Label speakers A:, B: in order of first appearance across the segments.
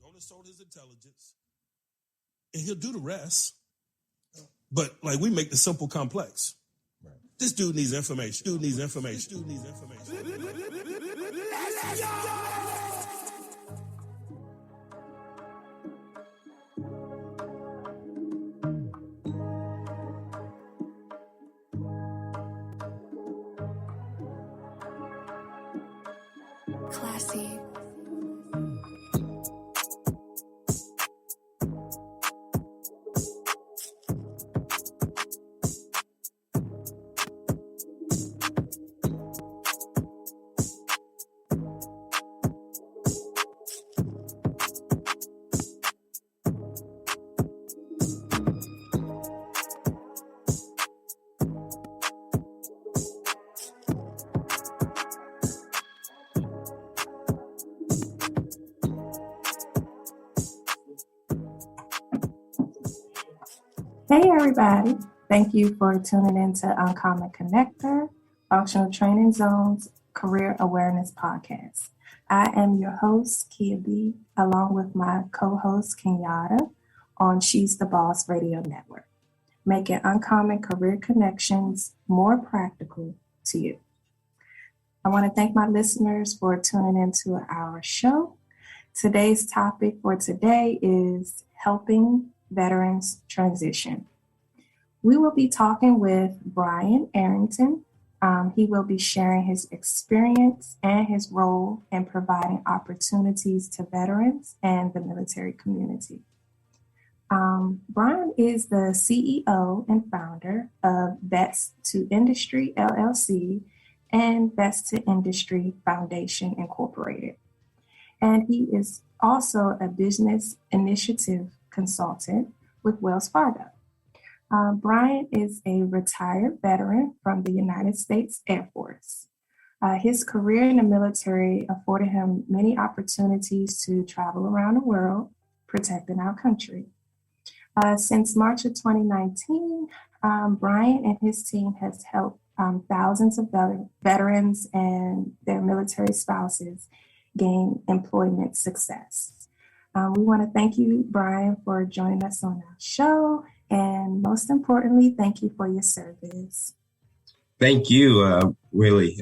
A: Don't insult his intelligence. And he'll do the rest. But like we make the simple complex. Right. This dude needs information. Let's go!
B: Classy. Hey everybody, thank you for tuning in to Uncommon Connector, Functional Training Zone's Career Awareness Podcast. I am your host, Kia B, along with my co-host, Kenyatta, on She's the Boss Radio Network, making uncommon career connections more practical to you. I want to thank my listeners for tuning into our show. Today's topic for today is helping veterans transition. We will be talking with Brian Arrington. He will be sharing his experience and his role in providing opportunities to veterans and the military community. Brian is the CEO and founder of Vets to Industry LLC and Vets to Industry Foundation Incorporated. And he is also a business initiative consultant with Wells Fargo. Brian is a retired veteran from the United States Air Force. His career in the military afforded him many opportunities to travel around the world, protecting our country. Since March of 2019, Brian and his team has helped thousands of veterans and their military spouses gain employment success. We want to thank you, Brian, for joining us on our show. And most importantly, thank you for your service.
C: Thank you, really.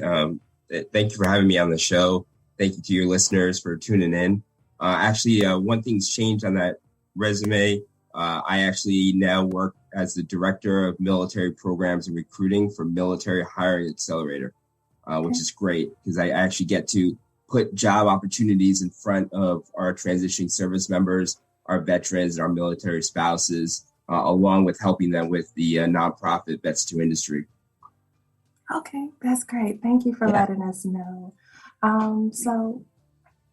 C: Thank you for having me on the show. Thank you to your listeners for tuning in. One thing's changed on that resume. I actually now work as the Director of Military Programs and Recruiting for Military Hiring Accelerator, which is great because I actually get to put job opportunities in front of our transitioning service members, our veterans, and our military spouses, along with helping them with the nonprofit Vets to Industry.
B: Okay, that's great. Thank you for letting us know. So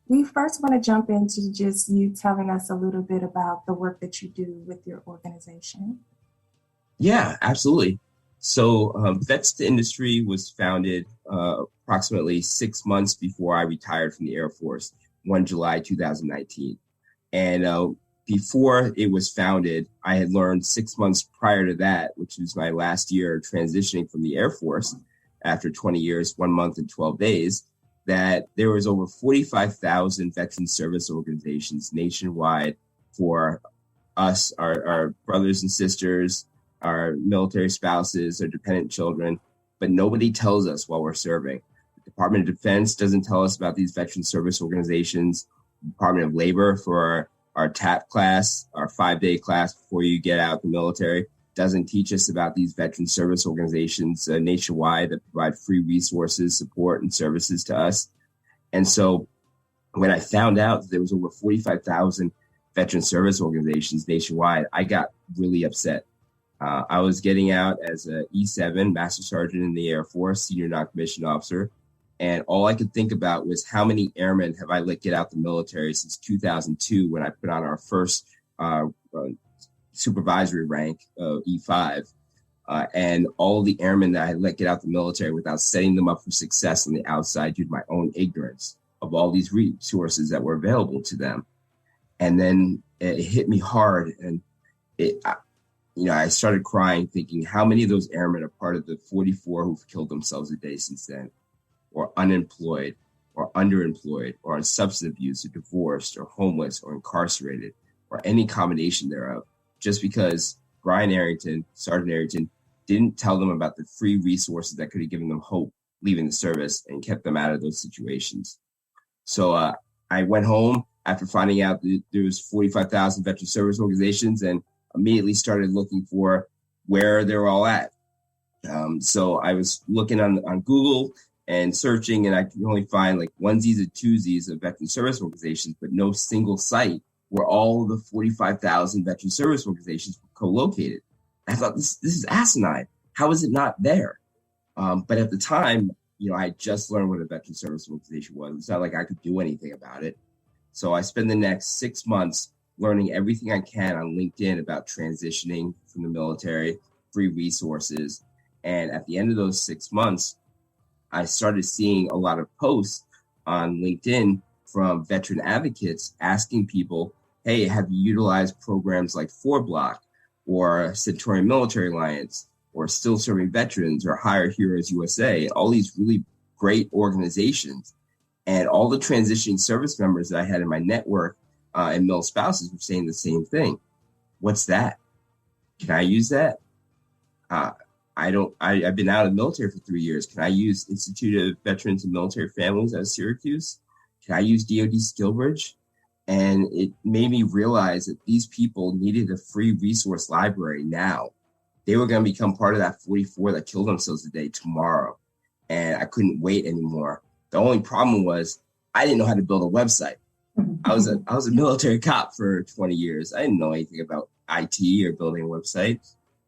B: we first want to jump into just you telling us a little bit about the work that you do with your organization.
C: Yeah, absolutely. So Vets to Industry was founded approximately 6 months before I retired from the Air Force, 1 July 2019. And before it was founded, I had learned 6 months prior to that, which was my last year transitioning from the Air Force after 20 years, 1 month and 12 days, that there was over 45,000 veteran service organizations nationwide for us, our brothers and sisters, our military spouses, our dependent children, but nobody tells us while we're serving. The Department of Defense doesn't tell us about these veteran service organizations. The Department of Labor for our TAP class, our 5-day class before you get out the military, doesn't teach us about these veteran service organizations nationwide that provide free resources, support, and services to us. And so when I found out that there was over 45,000 veteran service organizations nationwide, I got really upset. I was getting out as an E7, Master Sergeant in the Air Force, Senior Non-Commissioned Officer, and all I could think about was how many airmen have I let get out the military since 2002 when I put on our first supervisory rank of E5, and all the airmen that I had let get out the military without setting them up for success on the outside due to my own ignorance of all these resources that were available to them. And then it hit me hard, and I started crying, thinking how many of those airmen are part of the 44 who've killed themselves a day since then, or unemployed, or underemployed or on substance abuse or divorced or homeless or incarcerated or any combination thereof, just because Sergeant Arrington, didn't tell them about the free resources that could have given them hope leaving the service and kept them out of those situations. So I went home after finding out that there was 45,000 veteran service organizations and immediately started looking for where they're all at. So I was looking on Google and searching, and I could only find like onesies and twosies of veteran service organizations, but no single site where all the 45,000 veteran service organizations were co-located. I thought, this is asinine. How is it not there? But at the time, I just learned what a veteran service organization was. It's not like I could do anything about it. So I spent the next 6 months learning everything I can on LinkedIn about transitioning from the military, free resources. And at the end of those 6 months, I started seeing a lot of posts on LinkedIn from veteran advocates asking people, hey, have you utilized programs like 4Block or Centurion Military Alliance or Still Serving Veterans or Hire Heroes USA, all these really great organizations. And all the transitioning service members that I had in my network and mil spouses were saying the same thing. What's that? Can I use that? I've been out of the military for 3 years. Can I use Institute of Veterans and Military Families out of Syracuse? Can I use DoD SkillBridge? And it made me realize that these people needed a free resource library now. They were going to become part of that 44 that killed themselves today, tomorrow. And I couldn't wait anymore. The only problem was I didn't know how to build a website. I was a military cop for 20 years. I didn't know anything about IT or building a website.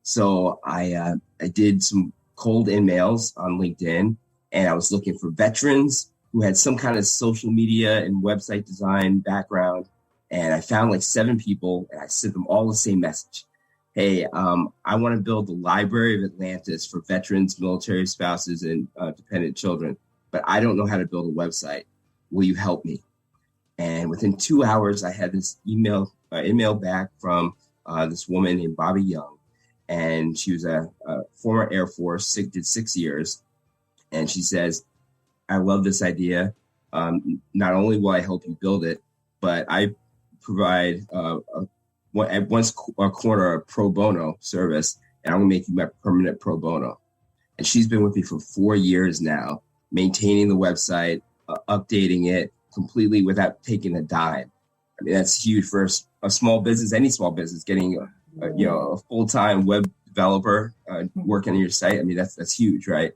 C: So I did some cold emails on LinkedIn, and I was looking for veterans who had some kind of social media and website design background. And I found like 7 people, and I sent them all the same message. Hey, I want to build the Library of Atlantis for veterans, military spouses, and dependent children, but I don't know how to build a website. Will you help me? And within 2 hours, I had this email back from this woman named Bobby Young. And she was a former Air Force, did 6 years. And she says, I love this idea. Not only will I help you build it, but I provide at once a quarter a pro bono service, and I'm going to make you my permanent pro bono. And she's been with me for 4 years now, maintaining the website, updating it completely without taking a dime. I mean, that's huge for a small business, any small business, getting a full-time web developer working on your site. I mean, that's huge, right?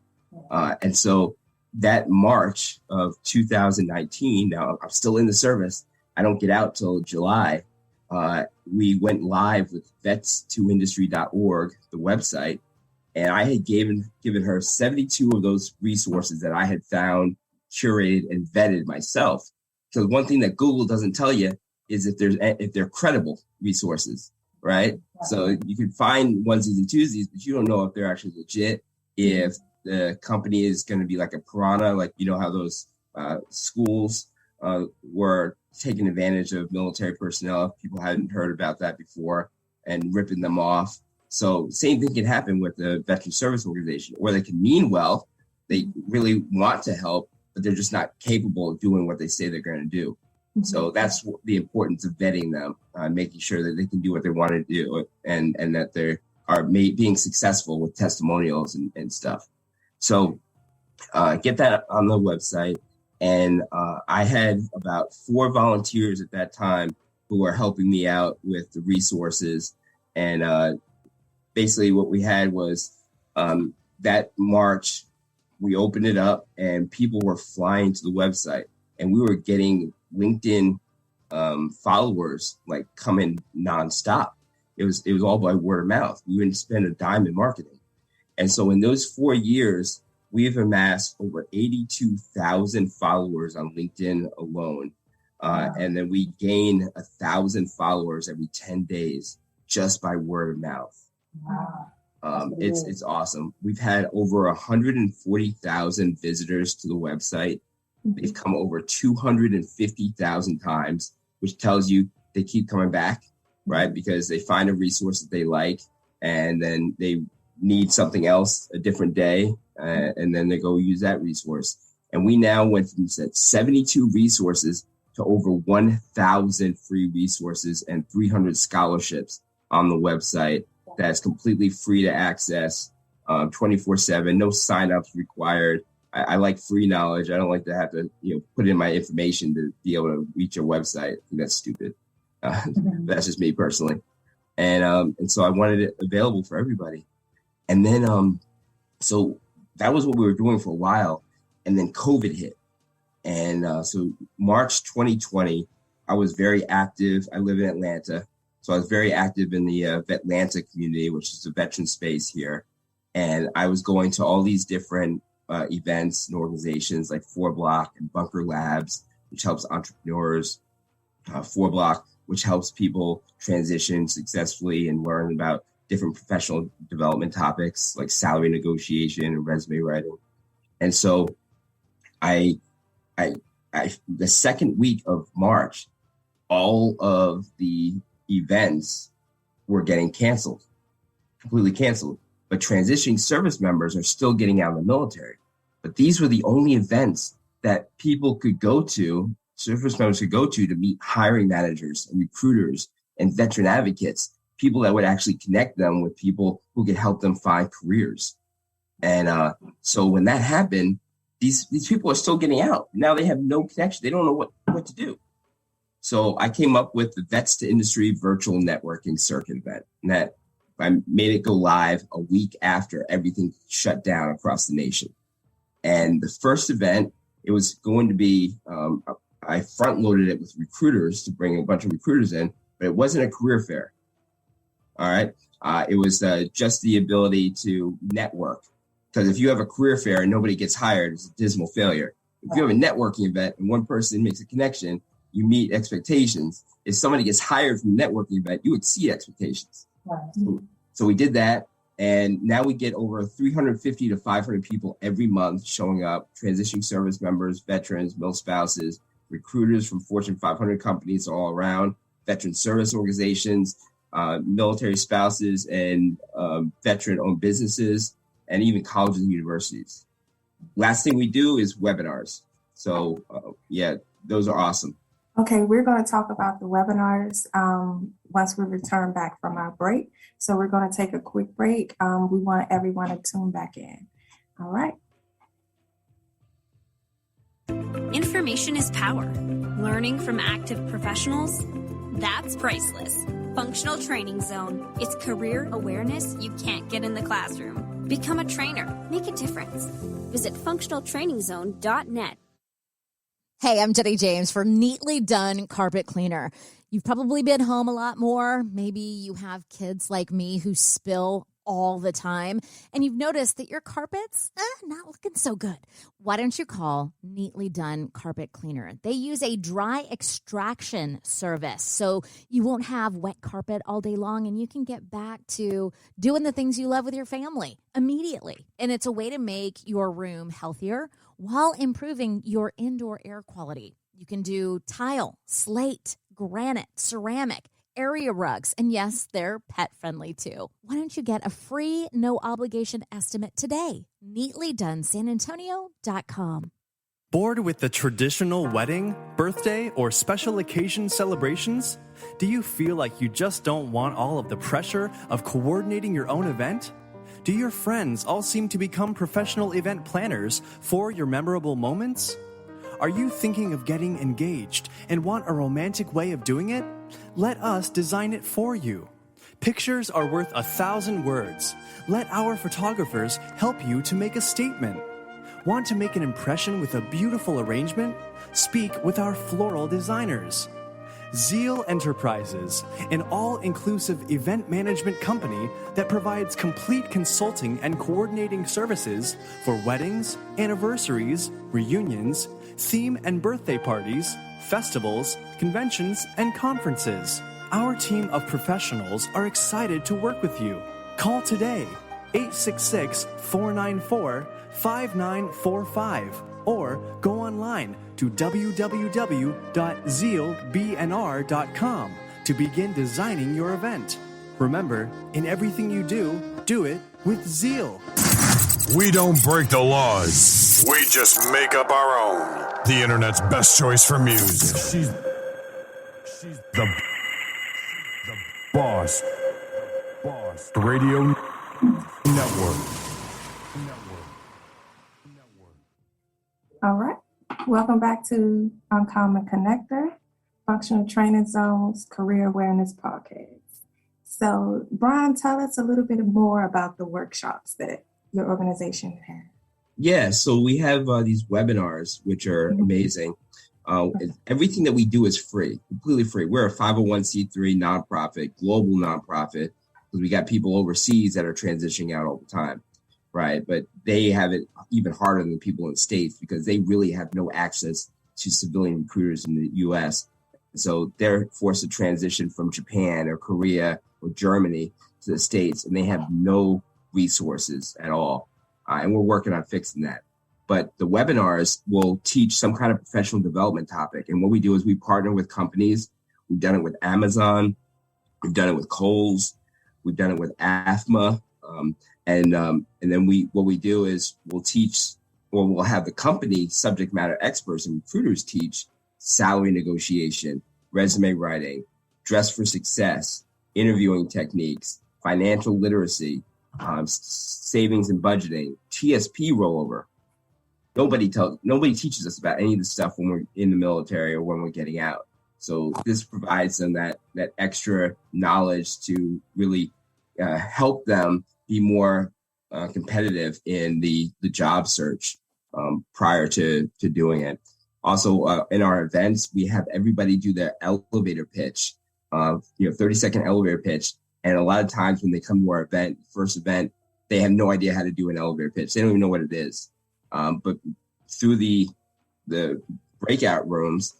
C: And so that March of 2019, now I'm still in the service. I don't get out till July. We went live with vets2industry.org, the website, and I had given her 72 of those resources that I had found, curated, and vetted myself. So one thing that Google doesn't tell you is if they're credible resources, right? So you can find onesies and twosies, but you don't know if they're actually legit, if the company is going to be like a piranha, like how those schools were taking advantage of military personnel. People hadn't heard about that before and ripping them off. So same thing can happen with the veteran service organization, or they can mean well. They really want to help, but they're just not capable of doing what they say they're going to do. Mm-hmm. So that's the importance of vetting them, making sure that they can do what they want to do, and that they are being successful with testimonials and stuff. So get that on the website. And I had about 4 volunteers at that time who were helping me out with the resources. And basically what we had was that March, we opened it up and people were flying to the website. And we were getting LinkedIn followers like coming nonstop. It was all by word of mouth. We didn't spend a dime in marketing. And so in those 4 years, we've amassed over 82,000 followers on LinkedIn alone. Wow. And then we gain 1,000 followers every 10 days just by word of mouth. Wow. It's awesome. We've had over 140,000 visitors to the website. Mm-hmm. They've come over 250,000 times, which tells you they keep coming back, right? Because they find a resource that they like, and then they need something else a different day. And then they go use that resource. And we now went from 72 resources to over 1,000 free resources and 300 scholarships on the website that's completely free to access 24/7, no signups required. I like free knowledge. I don't like to have to put in my information to be able to reach your website. I think that's stupid. That's just me personally. And so I wanted it available for everybody. And then so that was what we were doing for a while. And then COVID hit. And so March 2020, I was very active. I live in Atlanta. So I was very active in the Atlanta community, which is a veteran space here. And I was going to all these different events and organizations like 4Block and Bunker Labs, which helps entrepreneurs, 4Block, which helps people transition successfully and learn about different professional development topics like salary negotiation and resume writing. And so the second week of March, all of the events were getting canceled, completely canceled. But transitioning service members are still getting out of the military. But these were the only events that people could go to, service members could go to meet hiring managers and recruiters and veteran advocates, people that would actually connect them with people who could help them find careers. And so when that happened, these people are still getting out. Now they have no connection. They don't know what to do. So I came up with the Vets to Industry Virtual Networking Circuit event. And that I made it go live a week after everything shut down across the nation. And the first event, it was going to be, I front loaded it with recruiters to bring a bunch of recruiters in, but it wasn't a career fair. All right. It was just the ability to network. Because if you have a career fair and nobody gets hired, it's a dismal failure. If you have a networking event and one person makes a connection, you meet expectations. If somebody gets hired from a networking event, you exceed expectations. Right. So we did that. And now we get over 350 to 500 people every month showing up, transitioning service members, veterans, mil spouses, recruiters from Fortune 500 companies all around, veteran service organizations, military spouses, and veteran-owned businesses, and even colleges and universities. Last thing we do is webinars. So those are awesome.
B: Okay, we're going to talk about the webinars once we return back from our break. So we're going to take a quick break. We want everyone to tune back in. All right.
D: Information is power. Learning from active professionals, that's priceless. Functional Training Zone. It's career awareness you can't get in the classroom. Become a trainer. Make a difference. Visit functionaltrainingzone.net.
E: Hey, I'm Jenny James for Neatly Done Carpet Cleaner. You've probably been home a lot more. Maybe you have kids like me who spill all the time, and you've noticed that your carpet's not looking so good. Why don't you call Neatly Done Carpet Cleaner? They use a dry extraction service, so you won't have wet carpet all day long, and you can get back to doing the things you love with your family immediately. And it's a way to make your room healthier while improving your indoor air quality. You can do tile, slate, granite, ceramic, area rugs, and yes, they're pet-friendly too. Why don't you get a free, no-obligation estimate today? NeatlyDoneSanAntonio.com.
F: Bored with the traditional wedding, birthday, or special occasion celebrations? Do you feel like you just don't want all of the pressure of coordinating your own event? Do your friends all seem to become professional event planners for your memorable moments? Are you thinking of getting engaged and want a romantic way of doing it? Let us design it for you. Pictures are worth 1,000 words. Let our photographers help you to make a statement. Want to make an impression with a beautiful arrangement? Speak with our floral designers. Zeal Enterprises, an all-inclusive event management company that provides complete consulting and coordinating services for weddings, anniversaries, reunions, theme and birthday parties, festivals, conventions, and conferences. Our team of professionals are excited to work with you. Call today, 866-494-5945, or go online to www.zealbnr.com to begin designing your event. Remember, in everything you do, do it with zeal.
G: We don't break the laws. We just make up our own. The internet's best choice for music. She's the boss. The radio network.
B: All right. Welcome back to Uncommon Connector, Functional Training Zone's Career Awareness Podcast. So, Brian, tell us a little bit more about the workshops that your organization has.
C: Yeah, so we have these webinars, which are amazing. Everything that we do is free, completely free. We're a 501c3 nonprofit, global nonprofit, because we got people overseas that are transitioning out all the time, right? But they have it even harder than the people in the States because they really have no access to civilian recruiters in the U.S. So they're forced to transition from Japan or Korea or Germany to the States, and they have no resources at all. And we're working on fixing that. But the webinars will teach some kind of professional development topic. And what we do is we partner with companies. We've done it with Amazon. We've done it with Kohl's. We've done it with AFMA. And then what we do is we'll teach, or we'll have the company subject matter experts and recruiters teach salary negotiation, resume writing, dress for success, interviewing techniques, financial literacy, savings and budgeting, TSP rollover. Nobody teaches us about any of this stuff when we're in the military or when we're getting out. So this provides them that extra knowledge to really help them be more competitive in the job search prior to doing it. Also, in our events, we have everybody do their elevator pitch, 30-second elevator pitch. And a lot of times when they come to our first event, they have no idea how to do an elevator pitch. They don't even know what it is. But through the breakout rooms,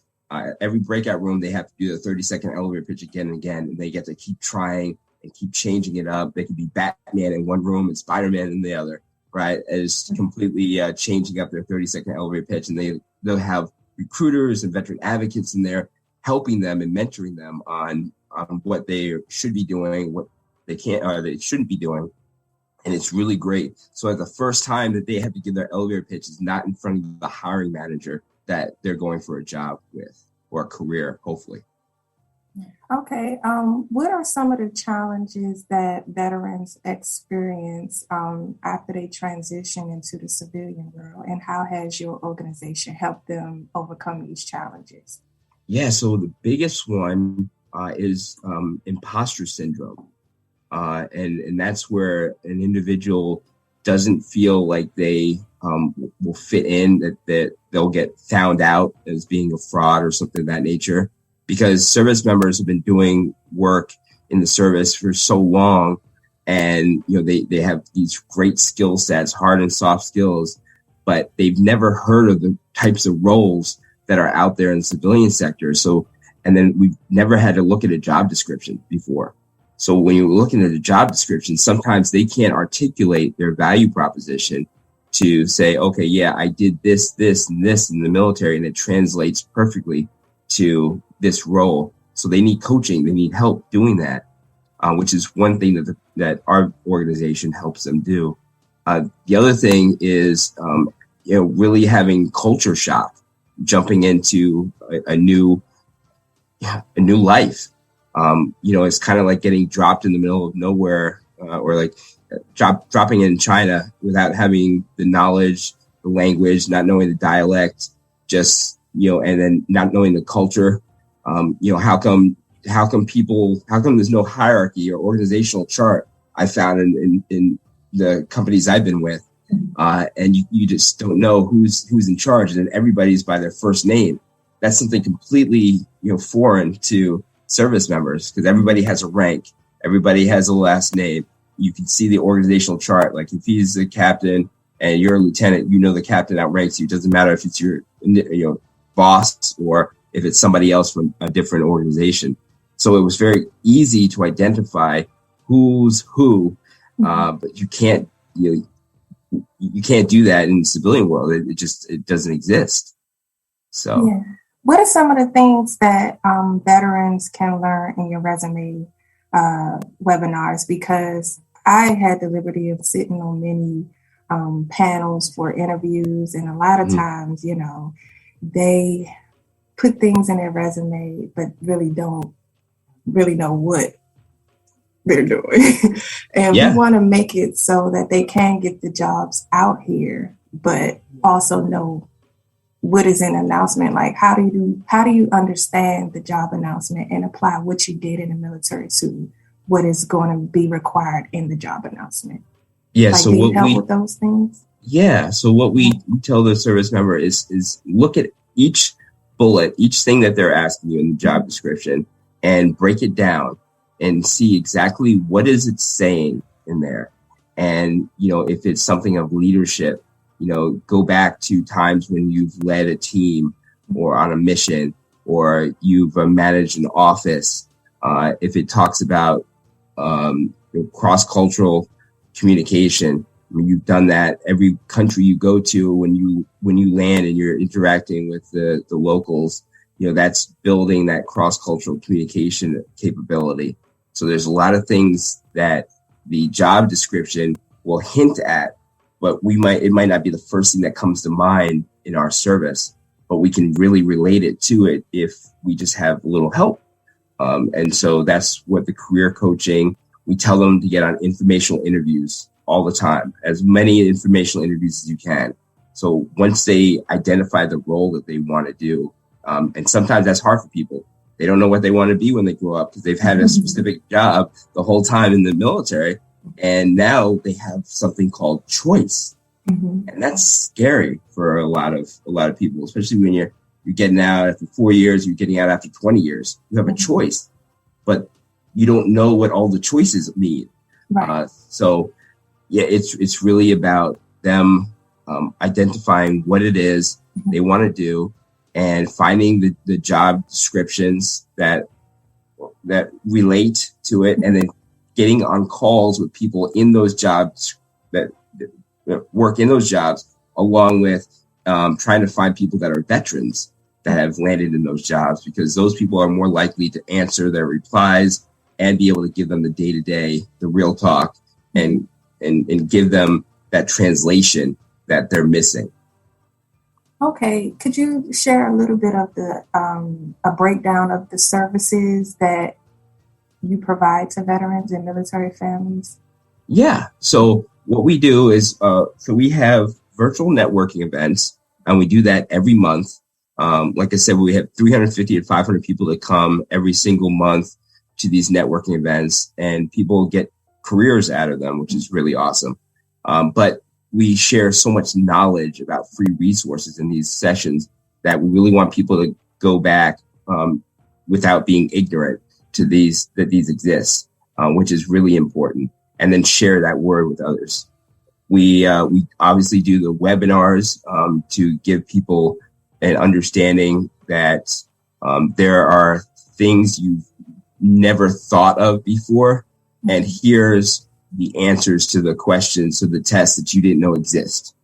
C: every breakout room, they have to do the 30-second elevator pitch again and again. And they get to keep trying and keep changing it up. They could be Batman in one room and Spider-Man in the other, right? It's completely changing up their 30-second elevator pitch. And they'll have recruiters and veteran advocates in there helping them and mentoring them on what they should be doing, what they can't or they shouldn't be doing. And it's really great. So the first time that they have to give their elevator pitch is not in front of the hiring manager that they're going for a job with or a career, hopefully.
B: Okay. What are some of the challenges that veterans experience after they transition into the civilian world? And how has your organization helped them overcome these challenges?
C: Yeah, so the biggest one is imposter syndrome. And that's where an individual doesn't feel like they will fit in, that they'll get found out as being a fraud or something of that nature, because service members have been doing work in the service for so long. And, they have these great skill sets, hard and soft skills, but they've never heard of the types of roles that are out there in the civilian sector. So, and then we've never had to look at a job description before. So when you're looking at a job description, sometimes they can't articulate their value proposition to say, okay, yeah, I did this, and this in the military, and it translates perfectly to this role. So they need coaching. They need help doing that, which is one thing that our organization helps them do. The other thing is, really having culture shock, jumping into a new life. It's kind of like getting dropped in the middle of nowhere, or like dropping in China without having the knowledge, the language, not knowing the dialect, and then not knowing the culture. How come there's no hierarchy or organizational chart? I found in the companies I've been with, and you just don't know who's in charge, and then everybody's by their first name. That's something completely foreign to service members, because everybody has a rank, everybody has a last name. You can see the organizational chart. Like if he's a captain and you're a lieutenant, the captain outranks you. It doesn't matter if it's your boss or if it's somebody else from a different organization. So it was very easy to identify who's who, but you can't do that in the civilian world. It doesn't exist. So. Yeah.
B: What are some of the things that veterans can learn in your resume webinars? Because I had the liberty of sitting on many panels for interviews, and a lot of times, they put things in their resume, but really don't really know what they're doing. And we want to make it so that they can get the jobs out here, but also know what is an announcement. Like, how do you understand the job announcement and apply what you did in the military to what is going to be required in the job announcement?
C: Yeah.
B: Like,
C: So
B: do you
C: what
B: help with those things?
C: Yeah. So what we tell the service member is look at each bullet, each thing that they're asking you in the job description, and break it down and see exactly what is it saying in there. And, if it's something of leadership, go back to times when you've led a team or on a mission, or you've managed an office. If it talks about cross-cultural communication, you've done that every country you go to. When you land and you're interacting with the locals, that's building that cross-cultural communication capability. So there's a lot of things that the job description will hint at, but it might not be the first thing that comes to mind in our service, but we can really relate it to it if we just have a little help. And so that's what the career coaching, we tell them to get on informational interviews all the time, as many informational interviews as you can. So once they identify the role that they want to do, and sometimes that's hard for people. They don't know what they want to be when they grow up because they've had a specific job the whole time in the military. And now they have something called choice. And that's scary for a lot of people, especially when you're getting out after 4 years, you're getting out after 20 years. You have a choice, but you don't know what all the choices mean.
B: Right.
C: So yeah, it's really about them identifying what it is they want to do and finding the job descriptions that relate to it, and then getting on calls with people in those jobs that work in those jobs, along with trying to find people that are veterans that have landed in those jobs, because those people are more likely to answer their replies and be able to give them the day-to-day, the real talk, and give them that translation that they're missing.
B: Okay, could you share a little bit of a breakdown of the services that you provide to veterans and military families? Yeah.
C: So what we do is, so we have virtual networking events, and we do that every month. Like I said, we have 350 to 500 people that come every single month to these networking events, and people get careers out of them, which is really awesome. But we share so much knowledge about free resources in these sessions that we really want people to go back without being ignorant to these exist, which is really important, and then share that word with others. We obviously do the webinars to give people an understanding that there are things you've never thought of before, and here's the answers to the questions to the tests that you didn't know exist.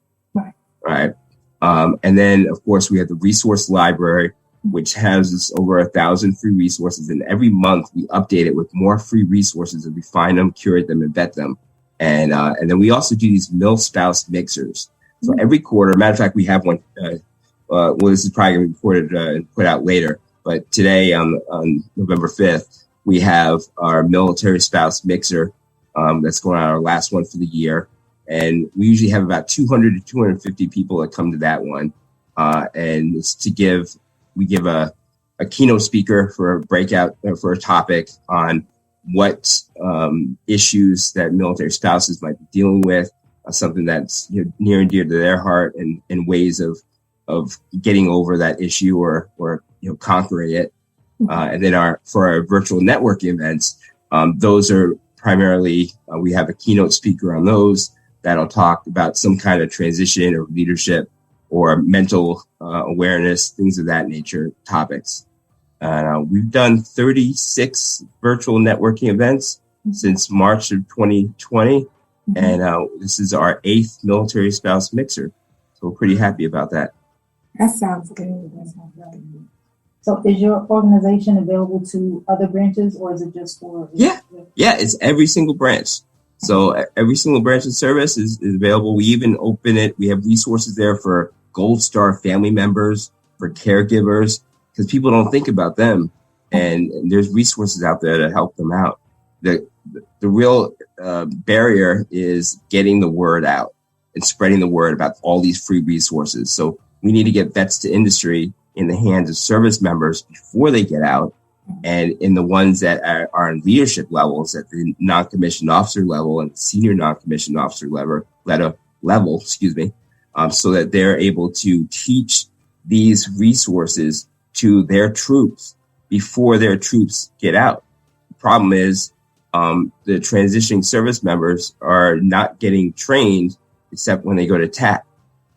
C: Right. And then, of course, we have the resource library, which has over 1,000 free resources. And every month we update it with more free resources as we find them, curate them, and vet them. And then we also do these mil-spouse mixers. So every quarter, matter of fact, we have one. Well, this is probably going to be recorded and put out later. But today, on November 5th, we have our military spouse mixer. That's going on, our last one for the year. And we usually have about 200 to 250 people that come to that one. And it's we give a keynote speaker for a breakout, for a topic on what issues that military spouses might be dealing with, something that's near and dear to their heart, and ways of getting over that issue or conquering it. And then for our virtual networking events, those are primarily, we have a keynote speaker on those that'll talk about some kind of transition or leadership or mental awareness, things of that nature, topics. We've done 36 virtual networking events since March of 2020. And this is our 8th military spouse mixer. So we're pretty happy about that.
B: That sounds good.
H: So is your organization available to other branches, or is it just for?
C: Yeah, it's every single branch. So every single branch of service is available. We even open it. We have resources there for Gold Star family members, for caregivers, because people don't think about them. And there's resources out there to help them out. The real barrier is getting the word out and spreading the word about all these free resources. So we need to get Vets to Industry in the hands of service members before they get out, and in the ones that are in leadership levels at the non-commissioned officer level and senior non-commissioned officer level, so that they're able to teach these resources to their troops before their troops get out. The problem is the transitioning service members are not getting trained except when they go to TAC.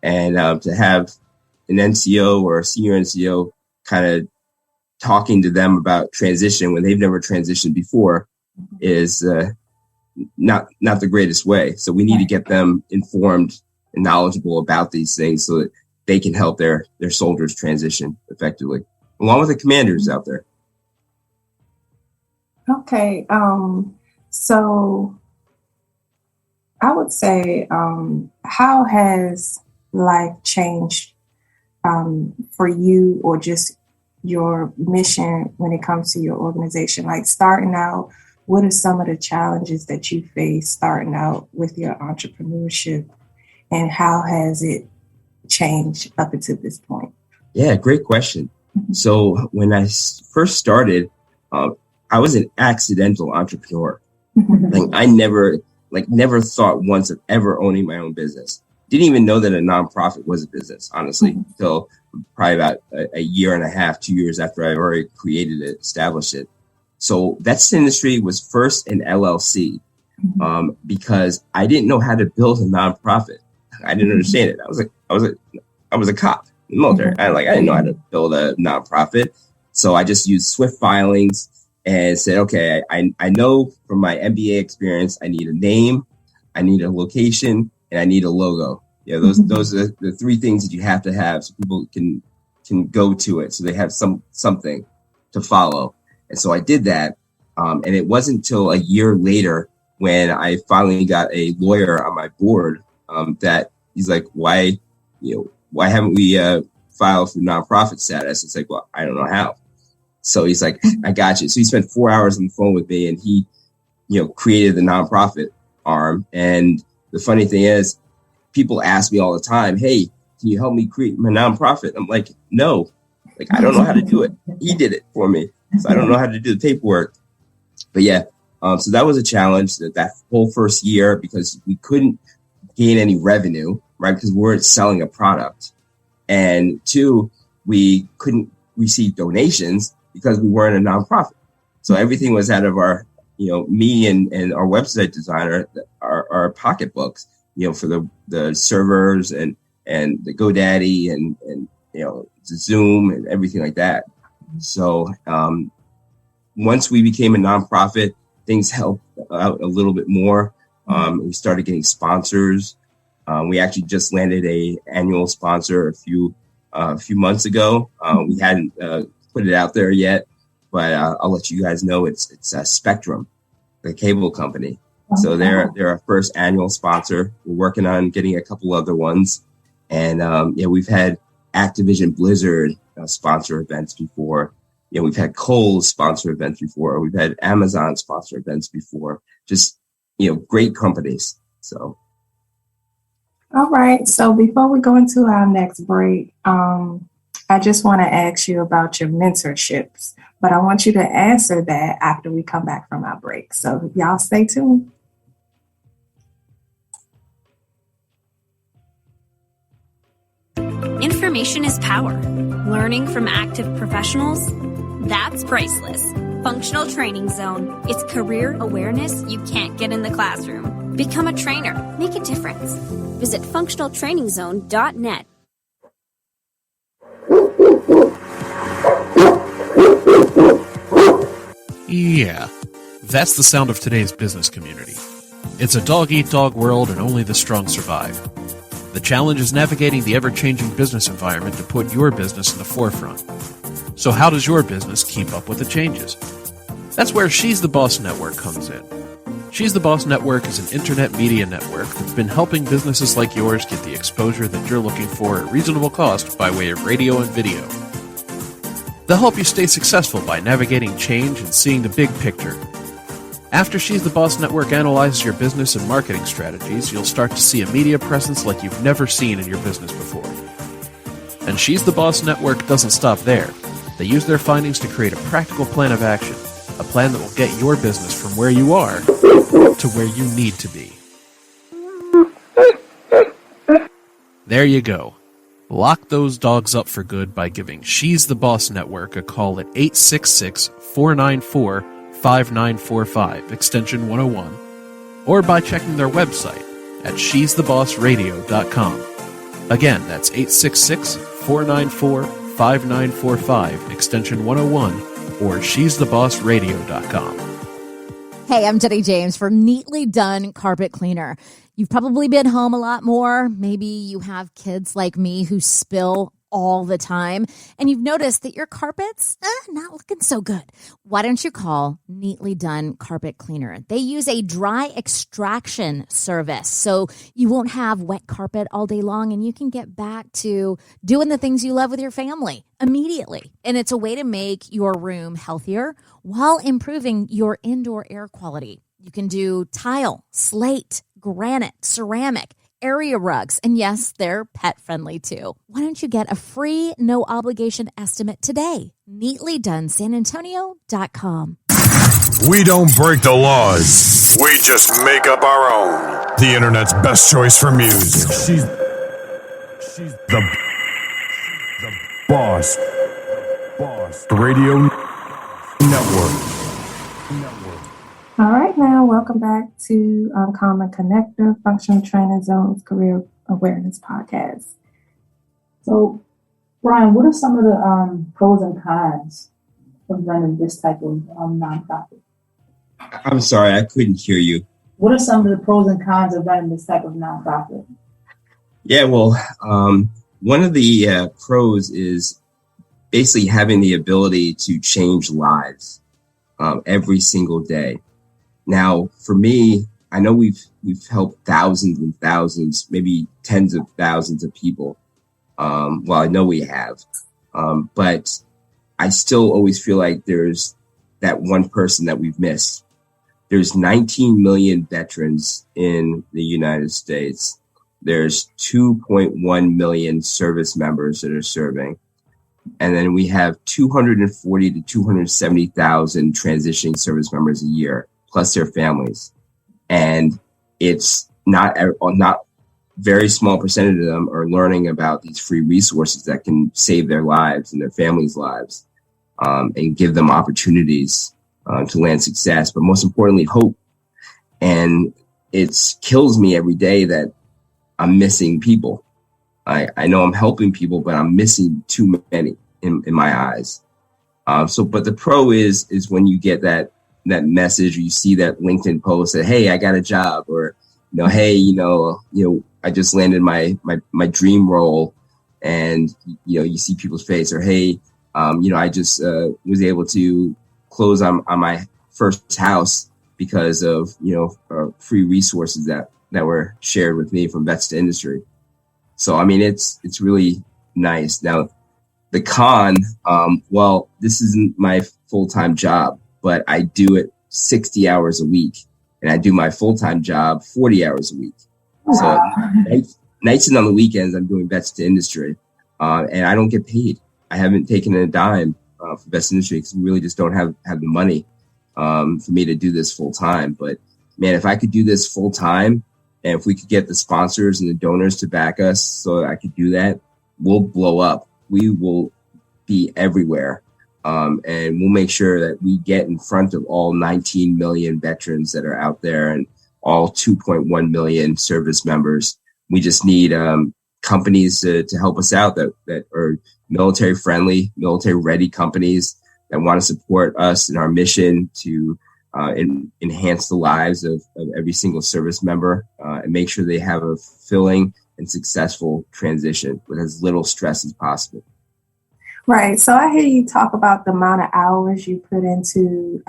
C: And to have an NCO or a senior NCO kind of talking to them about transition when they've never transitioned before is not the greatest way. So we need to get them informed and knowledgeable about these things so that they can help their soldiers transition effectively, along with the commanders out there.
B: Okay. So I would say, how has life changed for you, or just your mission when it comes to your organization? Like starting out, what are some of the challenges that you face starting out with your entrepreneurship, and how has it changed up until this point?
C: Yeah, great question. So when I first started, I was an accidental entrepreneur. Like I never thought once of ever owning my own business. Didn't even know that a nonprofit was a business, honestly, until probably about a year and a half, 2 years after I already created it, established it. So Vets to Industry was first an LLC because I didn't know how to build a nonprofit. I didn't understand it. I was a cop in the military. I didn't know how to build a nonprofit. So I just used Swift filings and said, okay, I know from my MBA experience, I need a name, I need a location, and I need a logo. Yeah, those are the three things that you have to have so people can go to it, so they have something to follow. And so I did that, and it wasn't until a year later when I finally got a lawyer on my board that he's like, why haven't we filed for nonprofit status? It's like, well, I don't know how. So he's like, I got you. So he spent 4 hours on the phone with me, and he, created the nonprofit arm. And the funny thing is, people ask me all the time, hey, can you help me create my nonprofit? I'm like, no, I don't know how to do it. He did it for me. So I don't know how to do the paperwork. But yeah, so that was a challenge that whole first year, because we couldn't gain any revenue, right? Because we weren't selling a product. And two, we couldn't receive donations because we weren't a nonprofit. So everything was out of our, me and our website designer, our pocketbooks, for the servers and the GoDaddy and the Zoom and everything like that. So once we became a nonprofit, things helped out a little bit more. We started getting sponsors. We actually just landed a annual sponsor a few months ago. We hadn't put it out there yet, but I'll let you guys know. It's Spectrum, the cable company. So they're our first annual sponsor. We're working on getting a couple other ones. And we've had Activision Blizzard sponsor events before. We've had Kohl's sponsor events before. We've had Amazon sponsor events before. Just, great companies. So.
B: All right. So before we go into our next break, I just want to ask you about your mentorships, but I want you to answer that after we come back from our break. So y'all stay tuned.
D: Information is power. Learning from active professionals, that's priceless. Functional Training Zone. It's career awareness you can't get in the classroom. Become a trainer. Make a difference. Visit functionaltrainingzone.net.
I: Yeah, that's the sound of today's business community. It's a dog-eat-dog world and only the strong survive. The challenge is navigating the ever-changing business environment to put your business in the forefront. So how does your business keep up with the changes? That's where She's the Boss Network comes in. She's the Boss Network is an internet media network that's been helping businesses like yours get the exposure that you're looking for at reasonable cost by way of radio and video. They'll help you stay successful by navigating change and seeing the big picture. After She's the Boss Network analyzes your business and marketing strategies, you'll start to see a media presence like you've never seen in your business before. And She's the Boss Network doesn't stop there. They use their findings to create a practical plan of action, a plan that will get your business from where you are to where you need to be. There you go. Lock those dogs up for good by giving She's the Boss Network a call at 866-494-5945, extension 101, or by checking their website at she'sthebossradio.com. Again, that's 866-494-5945, extension 101, or she'sthebossradio.com.
E: Hey, I'm Jenny James for Neatly Done Carpet Cleaner. You've probably been home a lot more. Maybe you have kids like me who spill all the time, and you've noticed that your carpet's not looking so good. Why don't you call Neatly Done Carpet Cleaner? They use a dry extraction service, so you won't have wet carpet all day long, and you can get back to doing the things you love with your family immediately. And it's a way to make your room healthier while improving your indoor air quality. You can do tile, slate, granite, ceramic, area rugs, and yes, they're pet friendly too. Why don't you get a free, no obligation estimate today? NeatlyDoneSanAntonio.com.
G: We don't break the laws. We just make up our own. The internet's best choice for music. She's the boss. Radio Network.
B: All right, now welcome back to Common Connector, Functional Training Zone's Career Awareness Podcast.
H: So, Brian, what are some of the pros and cons of running this type of nonprofit?
C: I'm sorry, I couldn't hear you.
H: What are some of the pros and cons of running this type of nonprofit?
C: Yeah, well, one of the pros is basically having the ability to change lives every single day. Now, for me, I know we've helped thousands and thousands, maybe tens of thousands of people. Well, I know we have, but I still always feel like there's that one person that we've missed. There's 19 million veterans in the United States. There's 2.1 million service members that are serving. And then we have 240 to 270,000 transitioning service members a year, plus their families. And it's not very small percentage of them are learning about these free resources that can save their lives and their families' lives, and give them opportunities to land success, but most importantly, hope. And it kills me every day that I'm missing people. I know I'm helping people, but I'm missing too many in my eyes. But the pro is when you get that message, or you see that LinkedIn post that, hey, I got a job, or, hey, I just landed my dream role, and, you see people's face, or, hey, I just was able to close on my first house because of, free resources that were shared with me from Vets to Industry. So, I mean, it's really nice. Now, the con, well, this isn't my full-time job, but I do it 60 hours a week, and I do my full-time job 40 hours a week. So nights and on the weekends, I'm doing Vets to Industry, and I don't get paid. I haven't taken a dime for Vets to Industry because we really just don't have the money for me to do this full-time. But, man, if I could do this full-time, and if we could get the sponsors and the donors to back us so I could do that, we'll blow up. We will be everywhere. And we'll make sure that we get in front of all 19 million veterans that are out there and all 2.1 million service members. We just need companies to help us out that are military friendly, military ready companies that want to support us in our mission to enhance the lives of every single service member and make sure they have a fulfilling and successful transition with as little stress as possible.
B: Right. So I hear you talk about the amount of hours you put into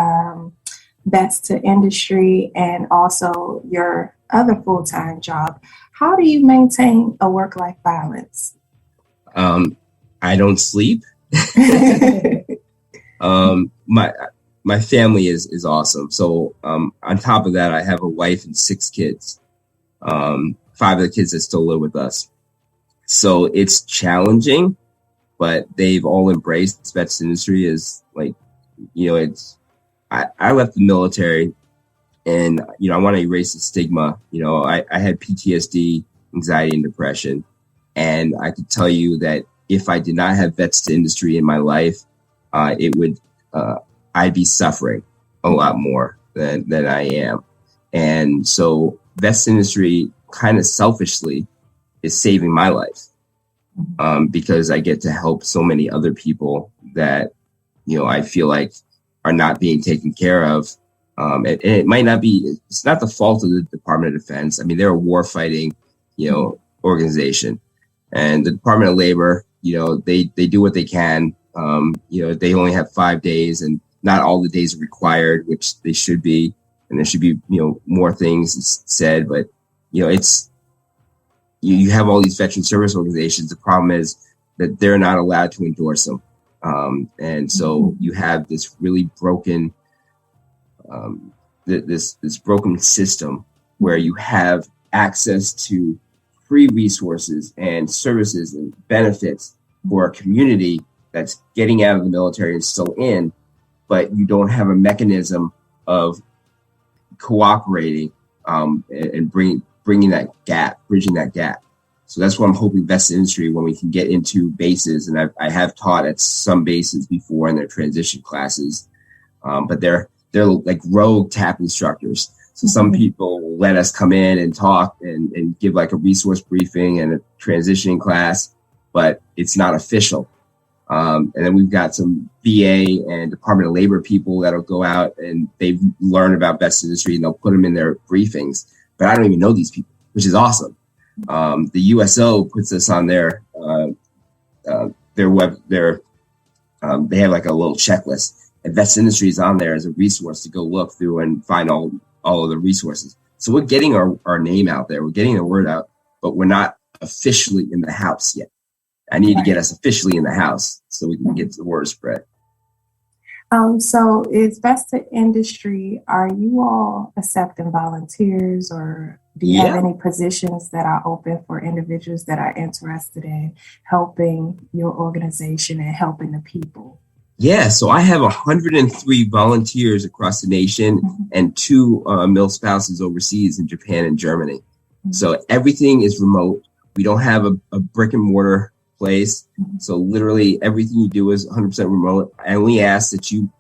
B: Vets to Industry and also your other full-time job, how do you maintain a work-life balance?
C: I don't sleep. My family is awesome. So on top of that, I have a wife and 6 kids. 5 of the kids that still live with us. So it's challenging, but they've all embraced this vets industry as like, I left the military and, I want to erase the stigma. I had PTSD, anxiety, and depression. And I could tell you that if I did not have vets to industry in my life, I'd be suffering a lot more than I am. And so vets to industry kind of selfishly is saving my life, because I get to help so many other people that, I feel like are not being taken care of. And it might not be, it's not the fault of the Department of Defense. I mean, they're a war fighting, organization, and the Department of Labor, they do what they can. They only have 5 days and not all the days are required, which they should be. And there should be, more things said, but, it's, you have all these veteran service organizations. The problem is that they're not allowed to endorse them. And so you have this really broken, this broken system where you have access to free resources and services and benefits for a community that's getting out of the military and still in, but you don't have a mechanism of cooperating and bridging that gap. So that's what I'm hoping Vets Industry, when we can get into bases, and I have taught at some bases before in their transition classes, but they're like rogue TAP instructors. So some people will let us come in and talk and give like a resource briefing and a transitioning class, but it's not official. And then we've got some VA and Department of Labor people that'll go out and they've learned about Vets Industry and they'll put them in their briefings. But I don't even know these people, which is awesome. The USO puts us on their web. They have like a little checklist. And Vets Industry is on there as a resource to go look through and find all of the resources. So we're getting our name out there. We're getting the word out, but we're not officially in the house yet. I need to get us officially in the house so we can get the word spread.
B: So is Vets to Industry, are you all accepting volunteers, or do you have any positions that are open for individuals that are interested in helping your organization and helping the people?
C: Yeah, so I have 103 volunteers across the nation and 2 mil-spouses overseas in Japan and Germany. So everything is remote. We don't have a brick and mortar place. So literally everything you do is 100% remote. I only ask that you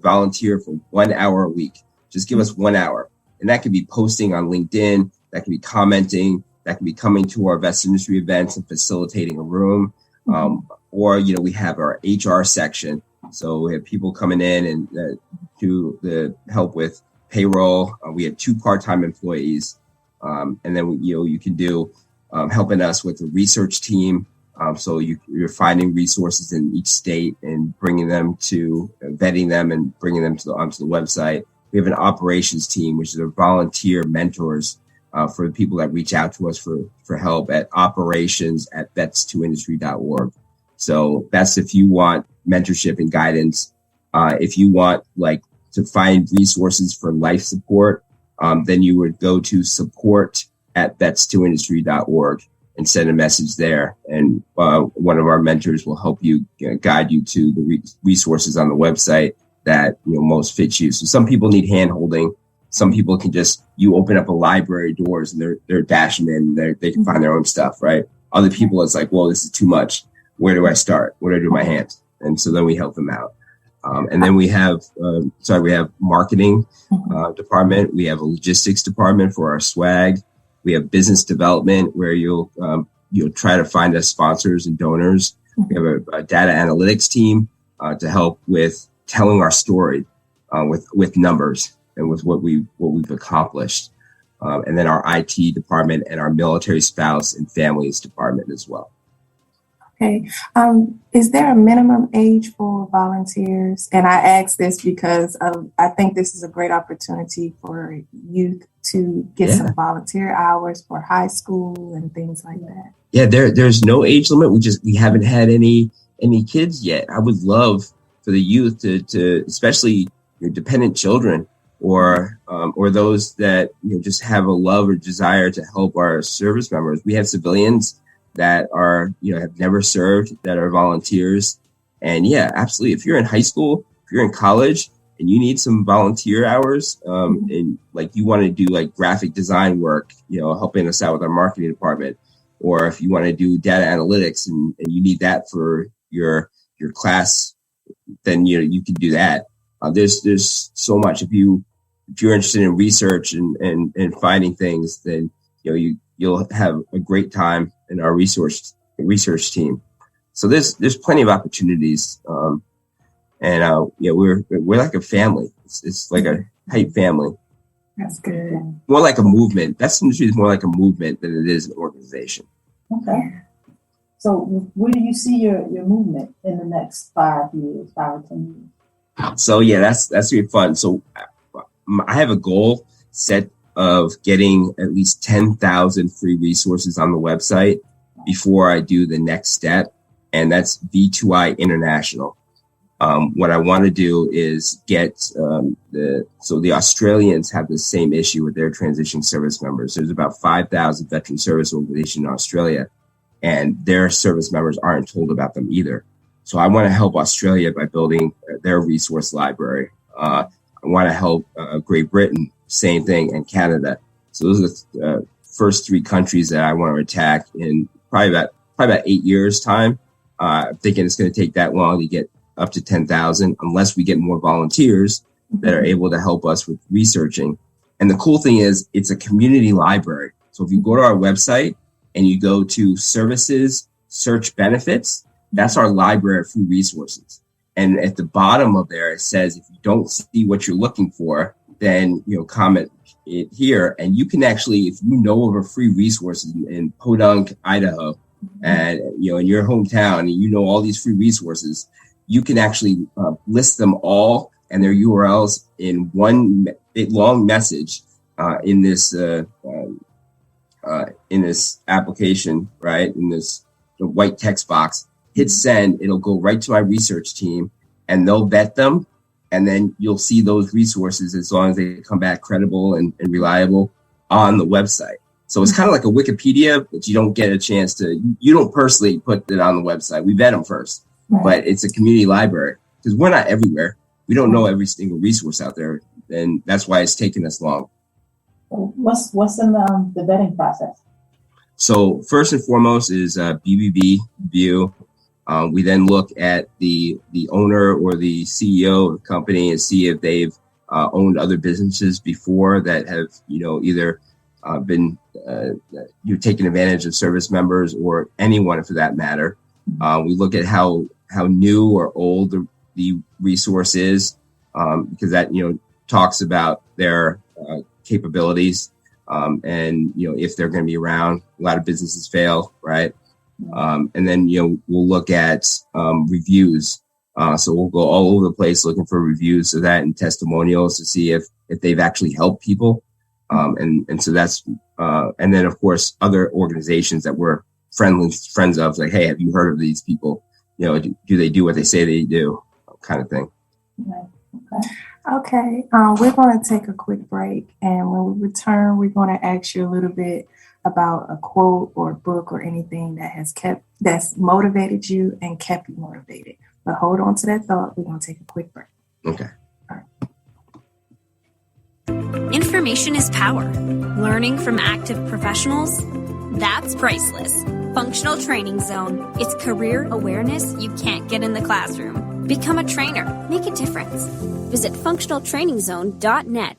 C: volunteer for 1 hour a week. Just give us 1 hour. And that could be posting on LinkedIn. That could be commenting. That could be coming to our Vets Industry events and facilitating a room. Or, we have our HR section. So we have people coming in and do the help with payroll. We have 2 part-time employees. And then, you can do helping us with the research team. So you're finding resources in each state and bringing them to vetting them and bringing them onto the website. We have an operations team, which is a volunteer mentors for the people that reach out to us for help at operations@vets2industry.org. So that's if you want mentorship and guidance. If you want to find resources for life support, then you would go to support@vets2industry.org and send a message there. And one of our mentors will help you guide you to the resources on the website that most fit you. So some people need hand holding. Some people can you open up a library doors and they're dashing in. They can find their own stuff, right? Other people, it's like, well, this is too much. Where do I start? What do I do with my hands? And so then we help them out. And then we have marketing department. We have a logistics department for our swag. We have business development where you'll try to find us sponsors and donors. We have a data analytics team to help with telling our story with numbers and with what we've accomplished. And then our IT department and our military spouse and families department as well.
B: Okay. Is there a minimum age for volunteers? And I ask this because I think this is a great opportunity for youth to get some volunteer hours for high school and things like that.
C: Yeah, there's no age limit. We haven't had any kids yet. I would love for the youth to especially your dependent children or those that just have a love or desire to help our service members. We have civilians that are have never served that are volunteers, and yeah, absolutely. If you're in high school, if you're in college, and you need some volunteer hours, and like you want to do like graphic design work, helping us out with our marketing department, or if you want to do data analytics and you need that for your class, then you can do that. There's so much. If you're interested in research and finding things, then you'll have a great time in our research team. So there's plenty of opportunities, and we're like a family. It's like a tight family.
B: That's good.
C: More like a movement. That industry is more like a movement than it is an organization.
H: Okay. So where do you see your movement in the next 5 years, 5 or 10 years?
C: So yeah, that's really fun. So I have a goal set of getting at least 10,000 free resources on the website before I do the next step, and that's V2I International. What I want to do is get the Australians have the same issue with their transition service members. There's about 5,000 veteran service organizations in Australia, and their service members aren't told about them either. So I want to help Australia by building their resource library. I want to help Great Britain, same thing, and Canada. So those are the first 3 countries that I want to attack in probably about 8 years' time. I'm thinking it's going to take that long to get up to 10,000 unless we get more volunteers that are able to help us with researching. And the cool thing is it's a community library. So if you go to our website and you go to services, search benefits, that's our library of free resources. And at the bottom of there, it says, if you don't see what you're looking for, then, comment it here. And you can actually, if you know of a free resources in Podunk, Idaho, and, in your hometown, and you know all these free resources, you can actually list them all and their URLs in one big long message in this application, right? In this white text box. Hit send, it'll go right to my research team, and they'll vet them, and then you'll see those resources as long as they come back credible and reliable on the website. So it's kind of like a Wikipedia, but you don't get a chance to, you don't personally put it on the website. We vet them first. But it's a community library because we're not everywhere. We don't know every single resource out there, and that's why it's taken us long.
H: What's in the vetting process?
C: So first and foremost is BBB view. We then look at the owner or the CEO of the company and see if they've owned other businesses before that have either been taking advantage of service members or anyone for that matter. We look at how new or old the resource is, because that, talks about their capabilities, and, if they're going to be around. A lot of businesses fail, right? And then, we'll look at reviews. So we'll go all over the place looking for reviews of that and testimonials to see if they've actually helped people. And so that's, and then, of course, other organizations that we're friends of, like, hey, have you heard of these people? Do they do what they say they do, kind of thing.
B: Okay. We're going to take a quick break, and when we return, we're going to ask you a little bit about a quote or a book or anything that's motivated you and kept you motivated. But hold on to that thought. We're going to take a quick break.
C: Okay.
D: Information is power. Learning from active professionals, that's priceless. Functional Training Zone. It's career awareness you can't get in the classroom. Become a trainer. Make a difference. Visit functionaltrainingzone.net.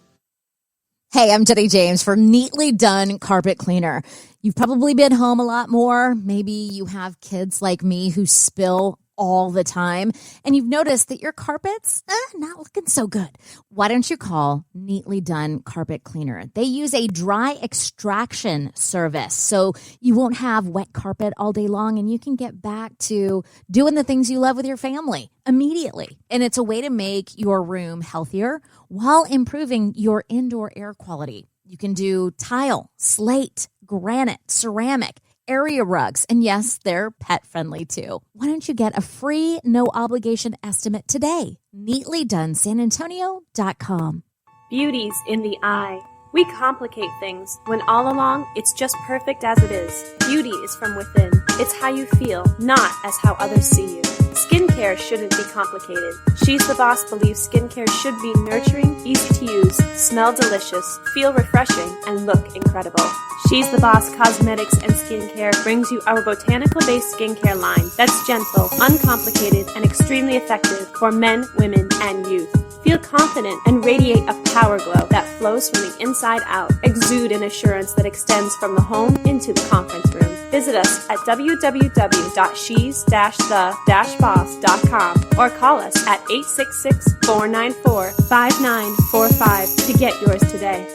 E: Hey, I'm Jenny James for Neatly Done Carpet Cleaner. You've probably been home a lot more. Maybe you have kids like me who spill all the time, and you've noticed that your carpet's not looking so good. Why don't you call Neatly Done Carpet Cleaner? They use a dry extraction service, so you won't have wet carpet all day long, and you can get back to doing the things you love with your family immediately. And it's a way to make your room healthier while improving your indoor air quality. You can do tile, slate, granite, ceramic, area rugs, and yes, they're pet friendly too. Why don't you get a free, no obligation estimate today? NeatlyDoneSanAntonio.com.
J: Beauty's in the eye. We complicate things when all along it's just perfect as it is. Beauty is from within. It's how you feel, not as how others see you. Skincare shouldn't be complicated. She's the Boss believes skincare should be nurturing, easy to use, smell delicious, feel refreshing, and look incredible. She's the Boss Cosmetics and Skincare brings you our botanical-based skincare line that's gentle, uncomplicated, and extremely effective for men, women, and youth. Feel confident and radiate a power glow that flows from the inside out. Exude an assurance that extends from the home into the conference room. Visit us at www.shes-the-boss.com or call us at 866-494-5945 to get yours today.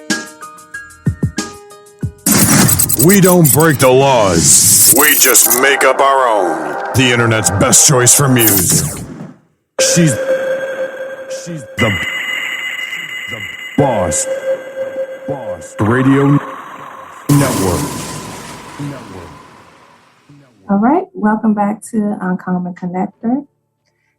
G: We don't break the laws. We just make up our own. The internet's best choice for music. She's the boss. Radio Network.
B: All right, welcome back to Uncommon Connector.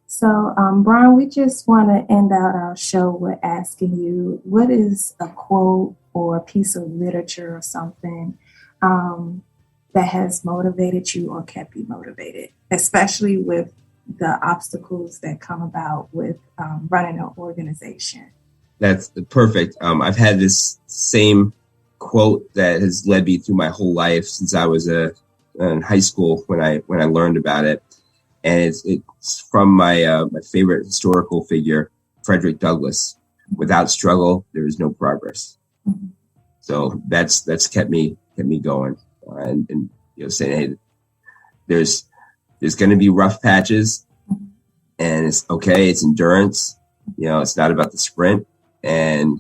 B: So, Brian, we just want to end out our show with asking you, what is a quote or a piece of literature or something that has motivated you or kept you motivated, especially with the obstacles that come about with running an organization?
C: That's perfect. I've had this same quote that has led me through my whole life since I was in high school when I learned about it, and it's from my favorite historical figure, Frederick Douglass. Without struggle, there is no progress. Mm-hmm. So that's kept me going, and saying, hey, there's going to be rough patches, and it's okay. It's endurance. It's not about the sprint. And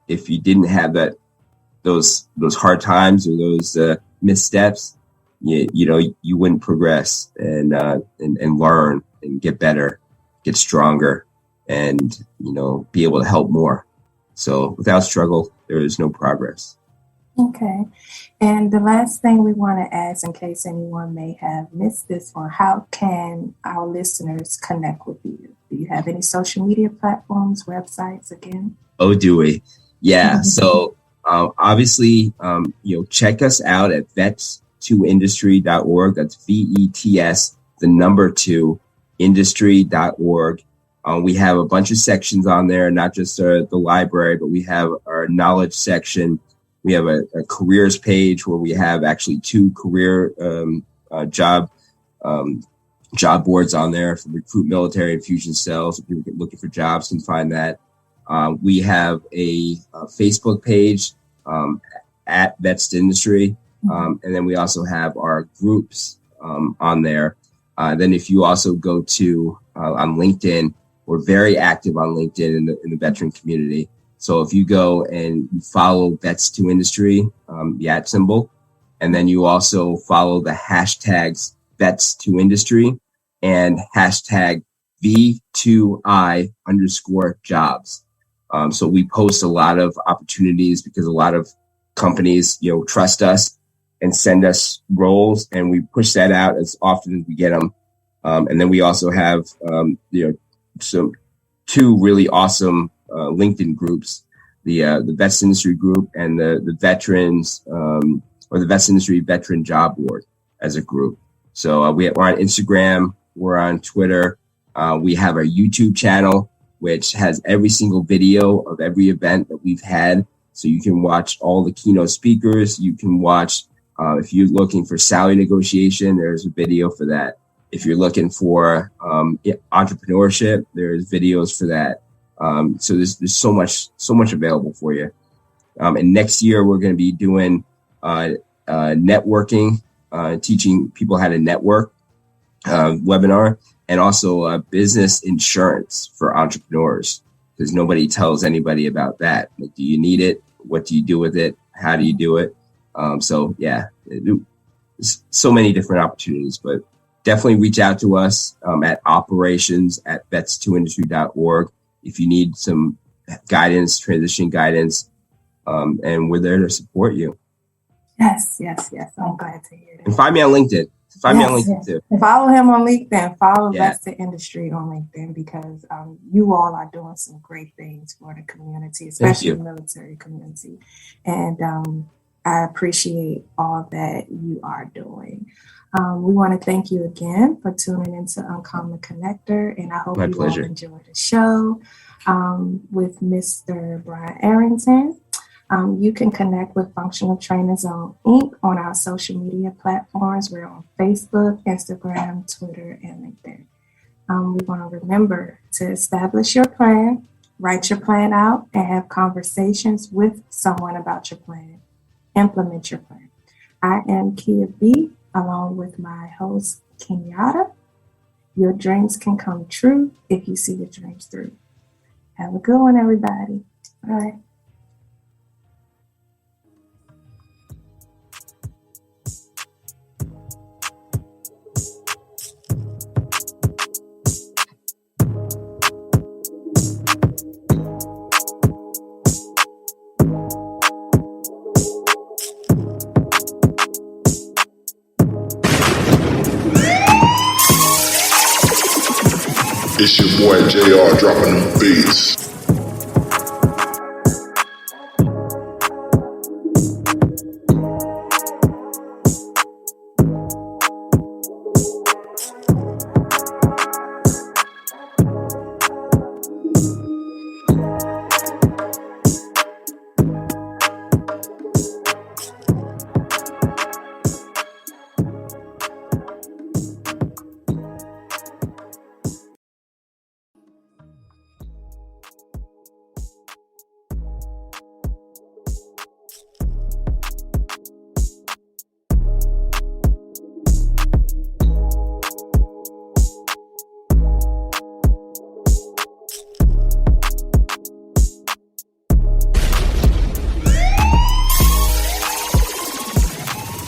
C: if you didn't have those hard times or those missteps, you wouldn't progress and learn and get better, get stronger, and be able to help more. So without struggle, there is no progress.
B: Okay. And the last thing we want to ask, in case anyone may have missed this one, how can our listeners connect with you? Do you have any social media platforms, websites again?
C: Oh, do we? Yeah. So obviously, check us out at vets2industry.org. That's VETS, the number 2, industry.org. We have a bunch of sections on there, not just the library, but we have our knowledge section. We have a careers page where we have actually 2 career job boards on there for recruit military and fusion cells. If people looking for jobs can find that. We have a Facebook page at Vets to Industry, and then we also have our groups on there. Then if you also go to on LinkedIn, we're very active on LinkedIn in the veteran community. So if you go and you follow Vets to Industry, the @ symbol, and then you also follow the hashtags Vets to Industry and hashtag V2I_jobs. So we post a lot of opportunities because a lot of companies, trust us and send us roles, and we push that out as often as we get them. And then we also have, some 2 really awesome LinkedIn groups, the Vets Industry group and the veterans, or the Vets Industry Veteran Job Board as a group. So we're on Instagram, we're on Twitter. We have our YouTube channel, which has every single video of every event that we've had. So you can watch all the keynote speakers. You can watch, if you're looking for salary negotiation, there's a video for that. If you're looking for entrepreneurship, there's videos for that. So there's so much available for you. And next year we're going to be doing networking, teaching people how to network. webinar, and also business insurance for entrepreneurs, because nobody tells anybody about that. Like, do you need it? What do you do with it? How do you do it? So yeah, so many different opportunities, but definitely reach out to us at operations@vets2industry.org if you need some guidance, transition guidance, and we're there to support you.
B: Yes. I'm glad to hear that.
C: And find me on LinkedIn. Find me on LinkedIn too.
B: Follow him on LinkedIn. Follow Vets to Industry on LinkedIn, because you all are doing some great things for the community, especially the military community. And I appreciate all that you are doing. We want to thank you again for tuning into Uncommon Connector, and I hope you all enjoy the show with Mr. Brian Arrington. You can connect with Functional Training Zone Inc. on our social media platforms. We're on Facebook, Instagram, Twitter, and LinkedIn. We want to remember to establish your plan, write your plan out, and have conversations with someone about your plan. Implement your plan. I am Kia B, along with my host, Kenyatta. Your dreams can come true if you see your dreams through. Have a good one, everybody. Bye.
K: It's your boy JR dropping them beats.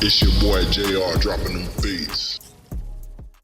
K: It's your boy JR dropping them beats.